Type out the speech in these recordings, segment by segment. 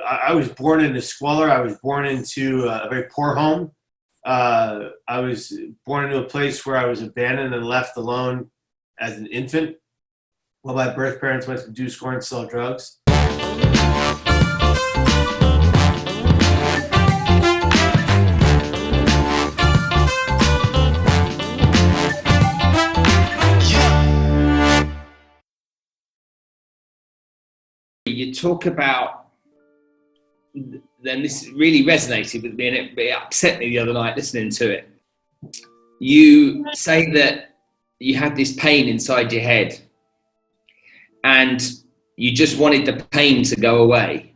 I was born into squalor. I was born into a very poor home. I was born into a place where I was abandoned and left alone as an infant while my birth parents went to do score and sell drugs. You talk about, then this really resonated with me and it upset me the other night listening to it. You say that you had this pain inside your head and you just wanted the pain to go away.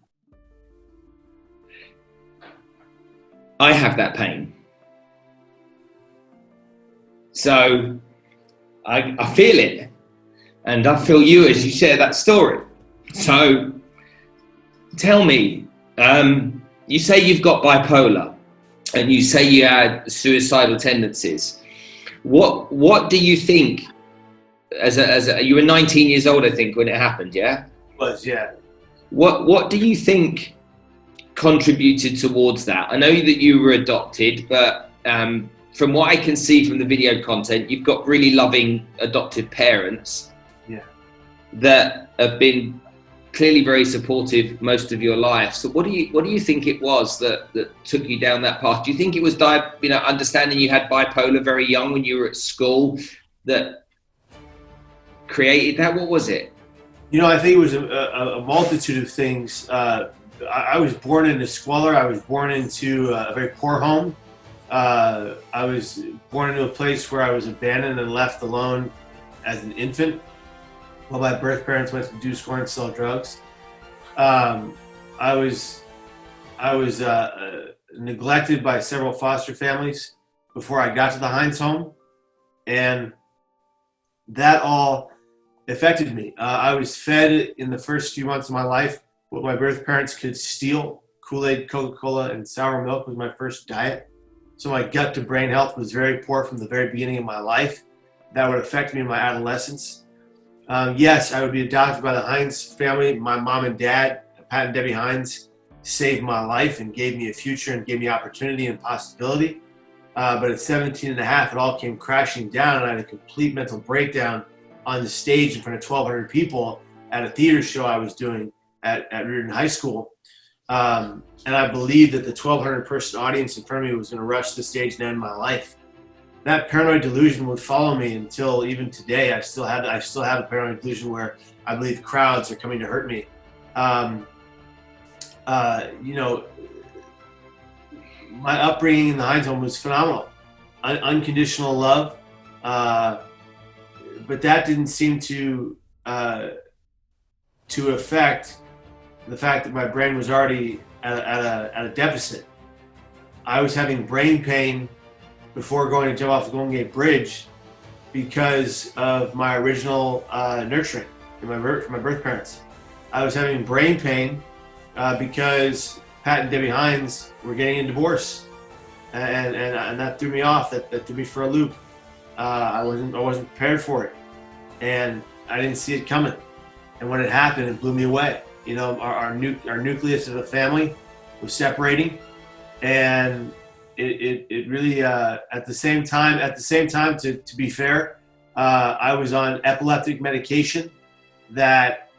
I have that pain. So I feel it, and I feel you as you share that story. So tell me, you say you've got bipolar and you say you had suicidal tendencies. What do you think you were 19 years old, I think, when it happened, yeah? Was, yeah. What do you think contributed towards that? I know that you were adopted, but from what I can see from the video content, you've got really loving adoptive parents, yeah, that have been clearly very supportive most of your life. So what do you think it was that took you down that path? Do you think it was understanding you had bipolar very young when you were at school that created that? What was it? I think it was a multitude of things. I was born into squalor. I was born into a very poor home. I was born into a place where I was abandoned and left alone as an infant while my birth parents went to do score and sell drugs. I was neglected by several foster families before I got to the Hines home, and that all affected me. I was fed in the first few months of my life what my birth parents could steal. Kool-Aid, Coca-Cola, and sour milk was my first diet. So my gut to brain health was very poor from the very beginning of my life. That would affect me in my adolescence. Yes, I would be adopted by the Hines family. My mom and dad, Pat and Debbie Hines, saved my life and gave me a future and gave me opportunity and possibility. But at 17 and a half, it all came crashing down, and I had a complete mental breakdown on the stage in front of 1,200 people at a theater show I was doing at Reardon High School. And I believed that the 1,200 person audience in front of me was going to rush the stage and end my life. That paranoid delusion would follow me until even today. I still have a paranoid delusion where I believe crowds are coming to hurt me. My upbringing in the Hines home was phenomenal, unconditional love, but that didn't seem to affect the fact that my brain was already at a deficit. I was having brain pain before going to jump off the Golden Gate Bridge because of my original nurturing from my birth parents. I was having brain pain because Pat and Debbie Hines were getting a divorce, and that threw me off. That threw me for a loop. I wasn't prepared for it, and I didn't see it coming. And when it happened, it blew me away. Our nucleus of a family was separating, and it really at the same time to be fair, I was on epileptic medication that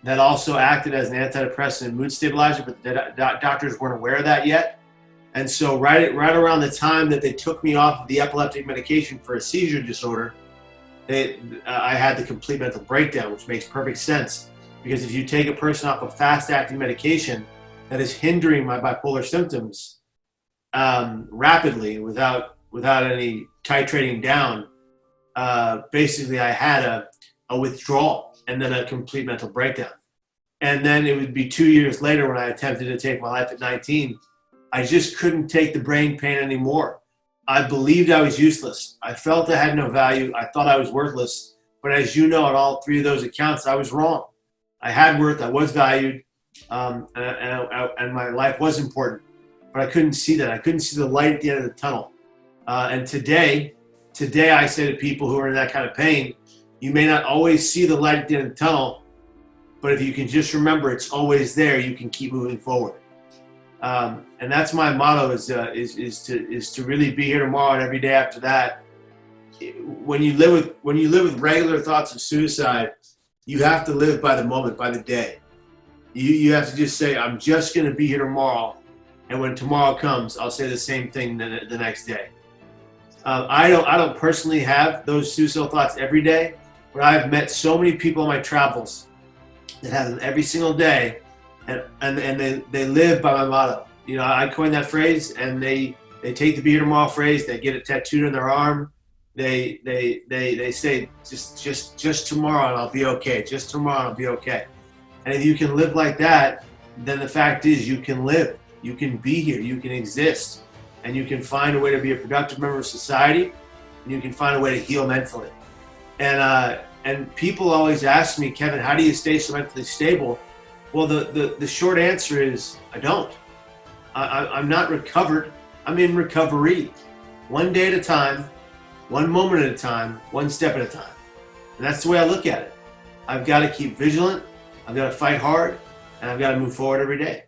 also acted as an antidepressant and mood stabilizer, but the doctors weren't aware of that yet. And so right around the time that they took me off of the epileptic medication for a seizure disorder, I had the complete mental breakdown, which makes perfect sense, because if you take a person off of fast-acting medication that is hindering my bipolar symptoms rapidly without any titrating down, basically I had a withdrawal and then a complete mental breakdown. And then it would be 2 years later when I attempted to take my life at 19. I just couldn't take the brain pain anymore. I believed I was useless. I felt I had no value. I thought I was worthless. But as you know, on all three of those accounts, I was wrong. I had worth. I was valued. And my life was important. But I couldn't see that. I couldn't see the light at the end of the tunnel. And today I say to people who are in that kind of pain, you may not always see the light at the end of the tunnel, but if you can just remember it's always there, you can keep moving forward. And that's my motto is to really be here tomorrow and every day after that. When you live with regular thoughts of suicide, you have to live by the moment, by the day. You have to just say, I'm just going to be here tomorrow, and when tomorrow comes, I'll say the same thing the next day. I don't personally have those suicidal thoughts every day, but I've met so many people in my travels that have them every single day, and they live by my motto. You know, I coined that phrase, and they take the "be here tomorrow" phrase, they get it tattooed on their arm. They say just tomorrow and I'll be okay. Just tomorrow and I'll be okay. And if you can live like that, then the fact is you can live. You can be here. You can exist, and you can find a way to be a productive member of society, and you can find a way to heal mentally. And people always ask me, Kevin, how do you stay so mentally stable? Well, the short answer is I don't. I'm not recovered. I'm in recovery. One day at a time, one moment at a time, one step at a time. And that's the way I look at it. I've got to keep vigilant. I've got to fight hard, and I've got to move forward every day.